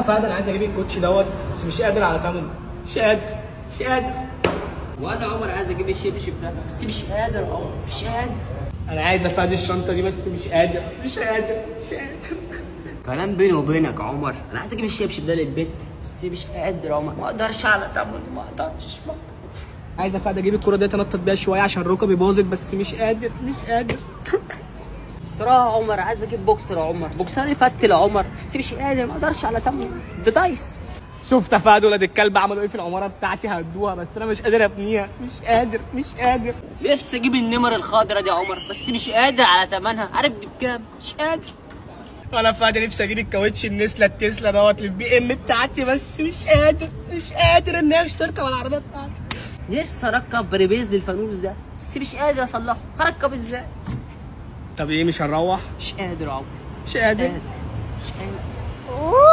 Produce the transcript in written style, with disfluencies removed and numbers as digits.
فهد انا عايز اجيب الكوتش دوت بس مش قادر على ثمنه. مش قادر. وانا عمر عايز اجيب الشبشب ده بس مش قادر يا عمر، مش قادر. انا عايز افاد الشنطه دي بس مش قادر. كلام بيني وبينك يا عمر، انا عايز اجيب الشبشب ده للبيت بس مش قادر يا عمر، ما اقدرش على ثمنه، ما اقدرش. عايز افاد اجيب الكوره دي انطط بيها شويه عشان ركبي باظت بس مش قادر. الصراحه يا عمر عايز اجيب بوكسر يا عمر، بوكسر يفتل يا عمر بس مش قادر، ما اقدرش على ثمنه، ده دايس. شفت يا فهد ولاد الكلب عملوا ايه في العماره بتاعتي؟ هدوها بس انا مش قادر ابنيها. مش قادر. نفسي اجيب النمر الخضرا دي يا عمر بس مش قادر على ثمنها، عارف دي بكام؟ مش قادر. انا فهد نفسي اجيب الكاوتش النسله التسلا دوت للبي ام بتاعتي بس مش قادر ان هي مش تركب على العربيه بتاعتي. نفسي اركب بريبيز للفانوس ده بس مش قادر اصلحه، هركب ازاي؟ طب ايه مش هنروح؟ مش قادر يا عمر، مش قادر. مش قادر.